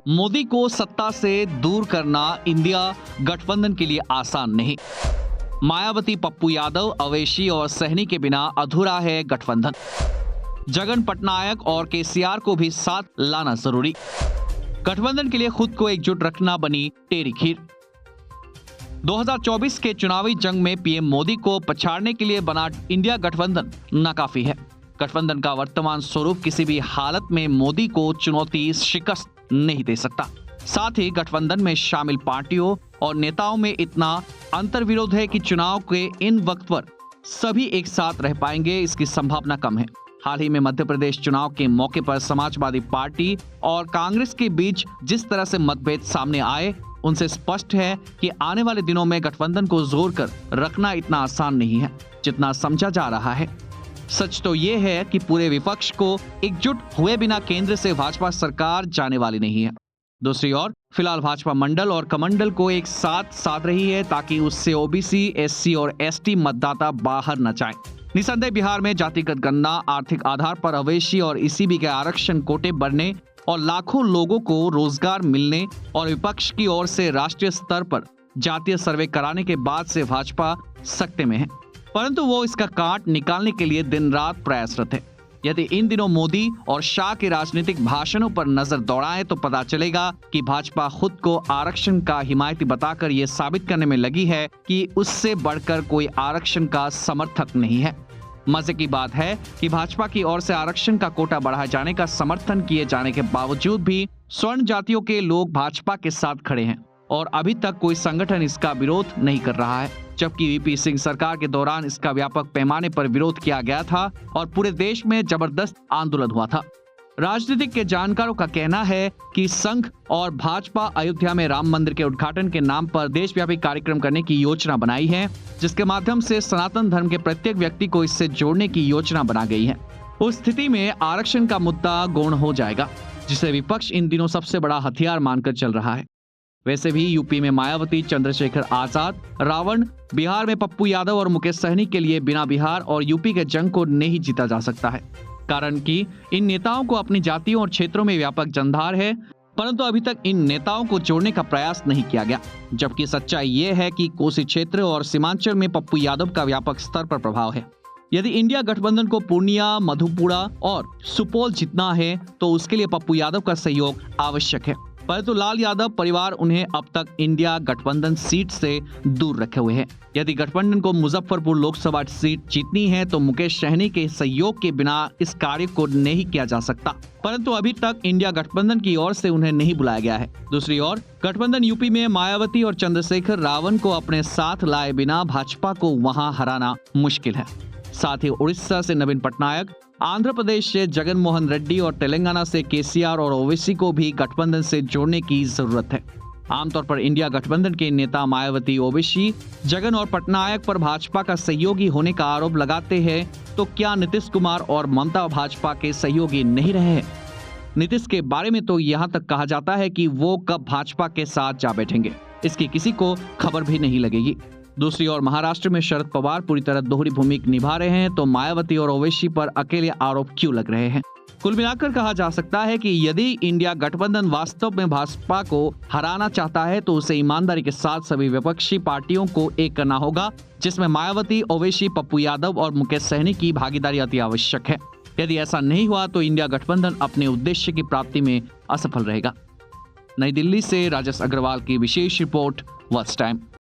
मोदी को सत्ता से दूर करना इंडिया गठबंधन के लिए आसान नहीं। मायावती, पप्पू यादव, अवैसी और सहनी के बिना अधूरा है गठबंधन। जगन, पटनायक और केसीआर को भी साथ लाना जरूरी। गठबंधन के लिए खुद को एकजुट रखना बनी टेढ़ी खीर। 2024 के चुनावी जंग में पीएम मोदी को पछाड़ने के लिए बना इंडिया गठबंधन नाकाफी है। गठबंधन का वर्तमान स्वरूप किसी भी हालत में मोदी को चुनौती, शिकस्त नहीं दे सकता। साथ ही गठबंधन में शामिल पार्टियों और नेताओं में इतना अंतर्विरोध है कि चुनाव के इन वक्त पर सभी एक साथ रह पाएंगे, इसकी संभावना कम है। हाल ही में मध्य प्रदेश चुनाव के मौके पर समाजवादी पार्टी और कांग्रेस के बीच जिस तरह से मतभेद सामने आए, उनसे स्पष्ट है कि आने वाले दिनों में गठबंधन को जोड़ कर रखना इतना आसान नहीं है जितना समझा जा रहा है। सच तो ये है कि पूरे विपक्ष को एकजुट हुए बिना केंद्र से भाजपा सरकार जाने वाली नहीं है। दूसरी ओर फिलहाल भाजपा मंडल और कमंडल को एक साथ साध रही है ताकि उससे ओबीसी, एससी और एसटी मतदाता बाहर न जाएं। निसंदेह बिहार में जातिगत गणना, आर्थिक आधार पर अवैसी और ईसीबी के आरक्षण कोटे बढ़ने और लाखों लोगों को रोजगार मिलने और विपक्ष की ओर से राष्ट्रीय स्तर पर जातीय सर्वे कराने के बाद से भाजपा सकते में है, परंतु वो इसका काट निकालने के लिए दिन रात प्रयासरत है। यदि इन दिनों मोदी और शाह के राजनीतिक भाषणों पर नजर दौड़ाएं तो पता चलेगा कि भाजपा खुद को आरक्षण का हिमायती बताकर ये साबित करने में लगी है कि उससे बढ़कर कोई आरक्षण का समर्थक नहीं है। मजे की बात है कि भाजपा की ओर से आरक्षण का कोटा बढ़ाए जाने का समर्थन किए जाने के बावजूद भी स्वर्ण जातियों के लोग भाजपा के साथ खड़े हैं और अभी तक कोई संगठन इसका विरोध नहीं कर रहा है, जबकि वीपी सिंह सरकार के दौरान इसका व्यापक पैमाने पर विरोध किया गया था और पूरे देश में जबरदस्त आंदोलन हुआ था। राजनीतिक के जानकारों का कहना है कि संघ और भाजपा अयोध्या में राम मंदिर के उद्घाटन के नाम पर देशव्यापी कार्यक्रम करने की योजना बनाई है, जिसके माध्यम से सनातन धर्म के प्रत्येक व्यक्ति को इससे जोड़ने की योजना बना गई है। उस स्थिति में आरक्षण का मुद्दा गौण हो जाएगा, जिसे विपक्ष इन दिनों सबसे बड़ा हथियार मानकर चल रहा है। वैसे भी यूपी में मायावती, चंद्रशेखर आजाद, रावण, बिहार में पप्पू यादव और मुकेश सहनी के लिए बिना बिहार और यूपी के जंग को नहीं जीता जा सकता है, कारण कि इन नेताओं को अपनी जातियों और क्षेत्रों में व्यापक जनधार है, परंतु अभी तक इन नेताओं को जोड़ने का प्रयास नहीं किया गया। जबकि सच्चाई ये है कि कोसी क्षेत्र और सीमांचल में पप्पू यादव का व्यापक स्तर पर प्रभाव है। यदि इंडिया गठबंधन को पूर्णिया, मधेपुरा और सुपौल जीतना है तो उसके लिए पप्पू यादव का सहयोग आवश्यक है, परंतु लाल यादव परिवार उन्हें अब तक इंडिया गठबंधन सीट से दूर रखे हुए है। यदि गठबंधन को मुजफ्फरपुर लोकसभा सीट जीतनी है तो मुकेश सहनी के सहयोग के बिना इस कार्य को नहीं किया जा सकता, परंतु अभी तक इंडिया गठबंधन की ओर से उन्हें नहीं बुलाया गया है। दूसरी ओर गठबंधन यूपी में मायावती और चंद्रशेखर रावण को अपने साथ लाए बिना भाजपा को वहां हराना मुश्किल है। साथ ही उड़ीसा से नवीन पटनायक, आंध्र प्रदेश से जगन मोहन रेड्डी और तेलंगाना से केसीआर और ओवैसी को भी गठबंधन से जोड़ने की जरूरत है। आमतौर पर इंडिया गठबंधन के नेता मायावती, ओवैसी, जगन और पटनायक पर भाजपा का सहयोगी होने का आरोप लगाते हैं, तो क्या नीतीश कुमार और ममता भाजपा के सहयोगी नहीं रहे हैं? नीतीश के बारे में तो यहाँ तक कहा जाता है कि वो कब भाजपा के साथ जा बैठेंगे, इसकी किसी को खबर भी नहीं लगेगी। दूसरी ओर महाराष्ट्र में शरद पवार पूरी तरह दोहरी भूमिका निभा रहे हैं, तो मायावती और ओवैसी पर अकेले आरोप क्यों लग रहे हैं? कुल मिलाकर कहा जा सकता है कि यदि इंडिया गठबंधन वास्तव में भाजपा को हराना चाहता है तो उसे ईमानदारी के साथ सभी विपक्षी पार्टियों को एक करना होगा, जिसमें मायावती, ओवैसी, पप्पू यादव और मुकेश सहनी की भागीदारी अति आवश्यक है। यदि ऐसा नहीं हुआ तो इंडिया गठबंधन अपने उद्देश्य की प्राप्ति में असफल रहेगा। नई दिल्ली से राजेश अग्रवाल की विशेष रिपोर्ट, वॉच टाइम।